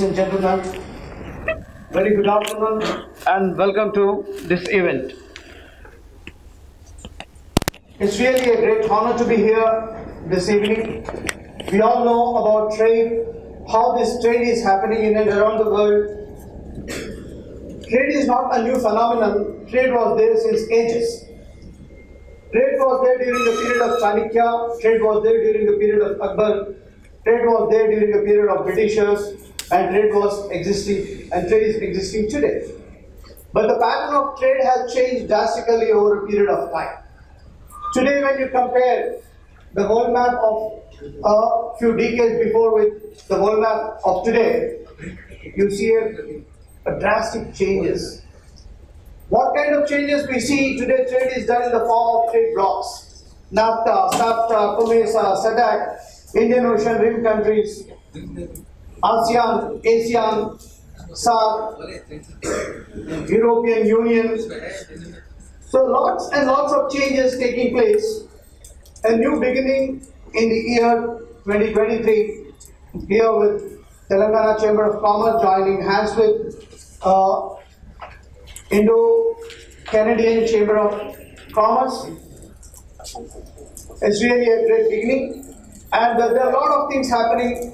ladies and gentlemen, very good afternoon and welcome to this event. It's really a great honor to be here this evening. We all know about trade, how this trade is happening in and around the world. Trade is not a new phenomenon. Trade was there since ages. Trade was there during the period of Chanakya, trade was there during the period of Akbar, trade was there during the period of Britishers, and trade was existing, and trade is existing today. But the pattern of trade has changed drastically over a period of time. Today, when you compare the world map of a few decades before with the world map of today, you see a drastic changes. What kind of changes we see today? Trade is done in the form of trade blocks. NAFTA, SAFTA, COMESA, SADC, Indian Ocean Rim countries, ASEAN, SAARC, European Union. So lots and lots of changes taking place. A new beginning in the year 2023, here with Telangana Chamber of Commerce joining hands with Indo-Canadian Chamber of Commerce. It's really a great beginning, and there are a lot of things happening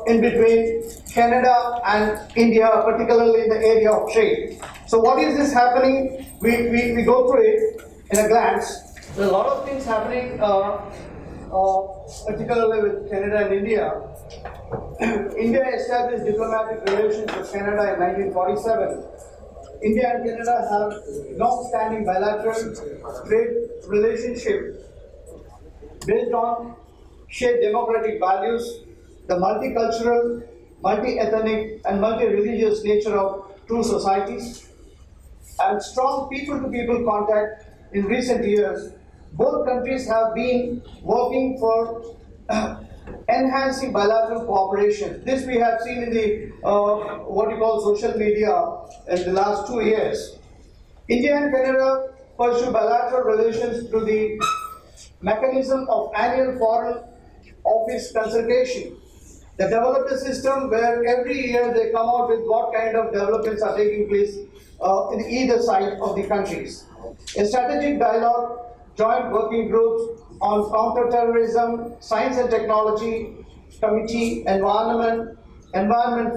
in between Canada and India, particularly in the area of trade. So what is this happening? We go through it in a glance. There are a lot of things happening, particularly with Canada and India. India established diplomatic relations with Canada in 1947. India and Canada have long-standing bilateral trade relationship based on shared democratic values, the multicultural, multi-ethnic and multi-religious nature of two societies, and strong people-to-people contact. In recent years, both countries have been working for enhancing bilateral cooperation. This we have seen in the what you call social media in the last 2 years. India and Canada pursue bilateral relations through the mechanism of annual foreign office consultation. They developed a system where every year they come out with what kind of developments are taking place in either side of the countries. A strategic dialogue, joint working groups on counter-terrorism, science and technology committee, environment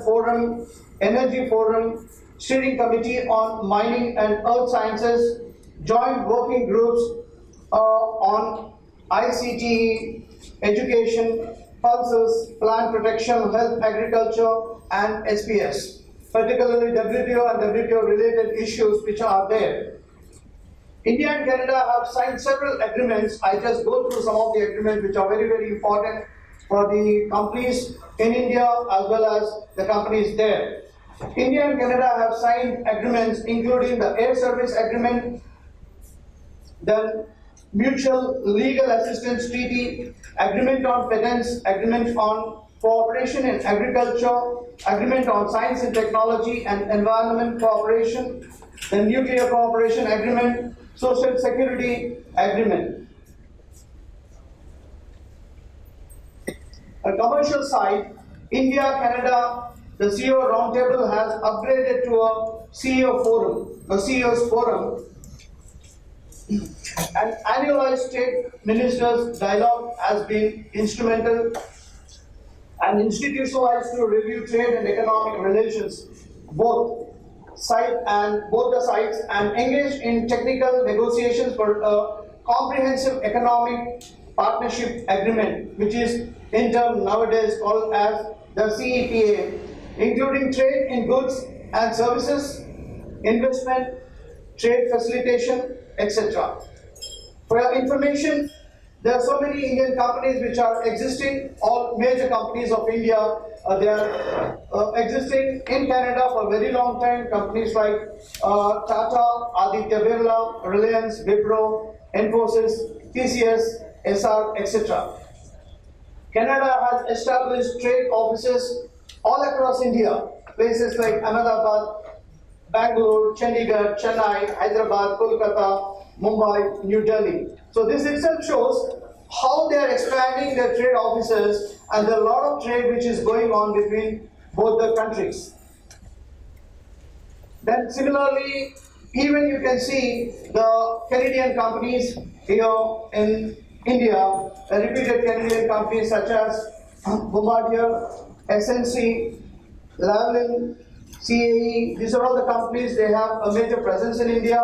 forum, energy forum, steering committee on mining and earth sciences, joint working groups on ICT, education, pulses, plant protection, health, agriculture, and SPS, particularly WTO and WTO related issues which are there. India and Canada have signed several agreements. I just go through some of the agreements which are very, very important for the companies in India as well as the companies there. India and Canada have signed agreements including the Air Service Agreement, then Mutual Legal Assistance Treaty, Agreement on Patents, Agreement on Cooperation in Agriculture, Agreement on Science and Technology and Environment Cooperation, the Nuclear Cooperation Agreement, Social Security Agreement. A commercial side, India, Canada, the CEO Roundtable has upgraded to a CEO Forum, a CEO's Forum. An annualized state ministers dialogue has been instrumental and institutionalized to review trade and economic relations, both the sides, and engage in technical negotiations for a comprehensive economic partnership agreement, which is in term nowadays called as the CEPA, including trade in goods and services, investment, trade facilitation, etc. For your information, there are so many Indian companies which are existing, all major companies of India, they are existing in Canada for a very long time. Companies like Tata, Aditya Birla, Reliance, Wipro, Infosys, TCS, SR, etc. Canada has established trade offices all across India, places like Ahmedabad, Bangalore, Chandigarh, Chennai, Hyderabad, Kolkata, Mumbai, New Delhi. So this itself shows how they are expanding their trade offices, and there are a lot of trade which is going on between both the countries. Then similarly, even you can see the Canadian companies here in India, reputed Canadian companies such as Bhagya, SNC, Lavalin, CAE, these are all the companies, they have a major presence in India.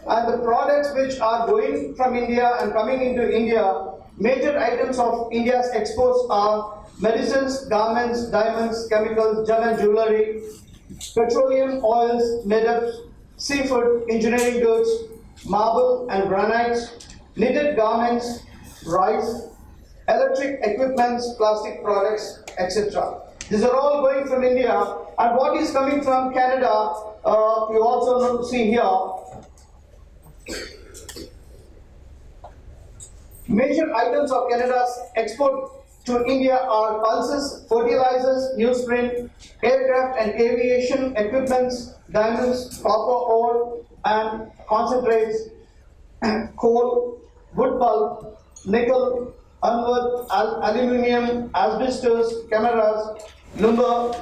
And the products which are going from India and coming into India, major items of India's exports are medicines, garments, diamonds, chemicals, gem and jewelry, petroleum oils, metals, seafood, engineering goods, marble and granites, knitted garments, rice, electric equipments, plastic products, etc. These are all going from India, and what is coming from Canada, you also see here. Major items of Canada's export to India are pulses, fertilizers, newsprint, aircraft and aviation equipments, diamonds, copper ore and concentrates, coal, wood pulp, nickel, unworth, aluminium, asbestos, cameras, lumber,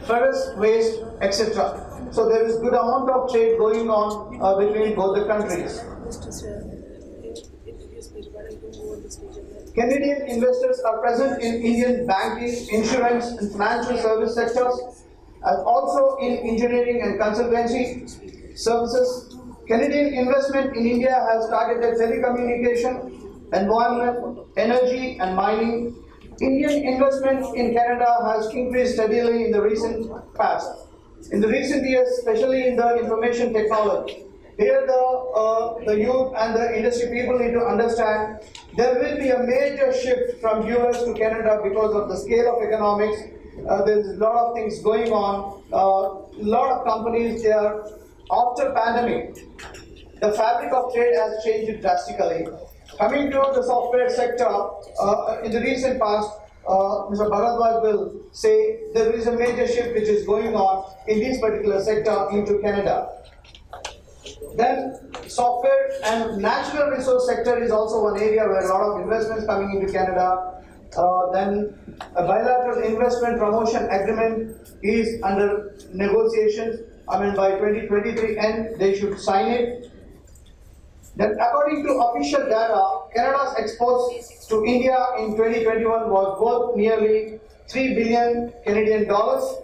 ferrous waste, etc. So there is good amount of trade going on between both the countries. Canadian investors are present in Indian banking, insurance and financial service sectors, and also in engineering and consultancy services. Canadian investment in India has targeted telecommunication, environment, energy and mining. Indian investment in Canada has increased steadily in the recent past. In the recent years, especially in the information technology. Here the youth and the industry people need to understand there will be a major shift from US to Canada because of the scale of economics. There's a lot of things going on. A lot of companies there. After pandemic, the fabric of trade has changed drastically. Coming to the software sector, in the recent past, Mr. Bharadwaj will say there is a major shift which is going on in this particular sector into Canada. Then software and natural resource sector is also one area where a lot of investments coming into Canada. Then a bilateral investment promotion agreement is under negotiations. I mean by 2023 end they should sign it. Then according to official data, Canada's exports to India in 2021 was worth nearly 3 billion Canadian dollars,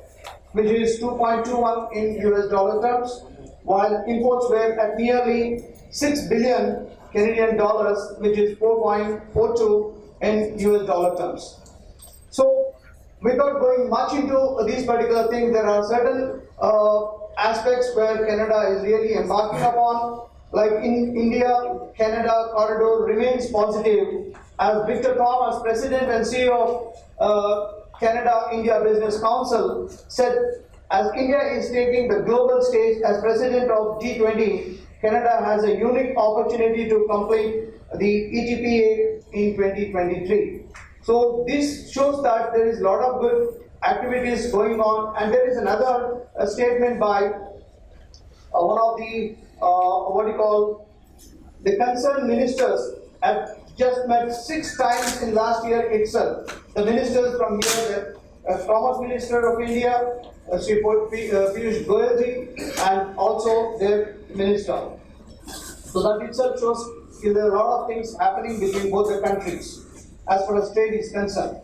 which is 2.21 in US dollar terms, while imports were at nearly 6 billion Canadian dollars, which is 4.42 in US dollar terms. So, without going much into these particular things, there are certain aspects where Canada is really embarking upon. Like in India, Canada corridor remains positive, as Victor Thomas, President and CEO of Canada-India Business Council, said, as India is taking the global stage as President of G20, Canada has a unique opportunity to complete the ETPA in 2023. So this shows that there is a lot of good activities going on, and there is another statement by one of the the concerned ministers have just met 6 times in last year itself. The ministers from here, the Commerce Minister of India, Sri Piyush Goyal ji, and also their minister. So that itself shows there are a lot of things happening between both the countries as far as trade is concerned.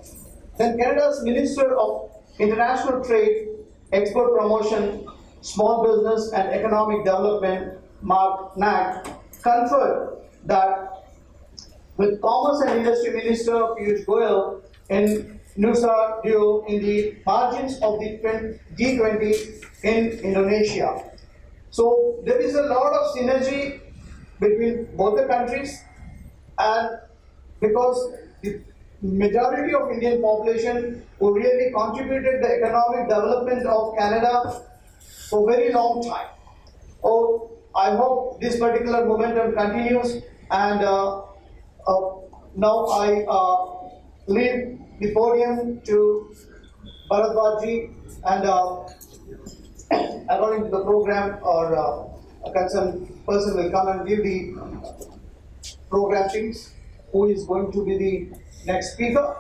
Then Canada's Minister of International Trade, Export Promotion, Small Business and Economic Development, Mark Nack, conferred that with Commerce and Industry Minister Piyush Goyal in Nusa Dua in the margins of the G20 in Indonesia. So there is a lot of synergy between both the countries, and because the majority of Indian population who really contributed the economic development of Canada for a very long time. Oh, I hope this particular momentum continues, and now I leave the podium to Bharadwaj ji, and according to the program, or a concerned person will come and give the program things, who is going to be the next speaker.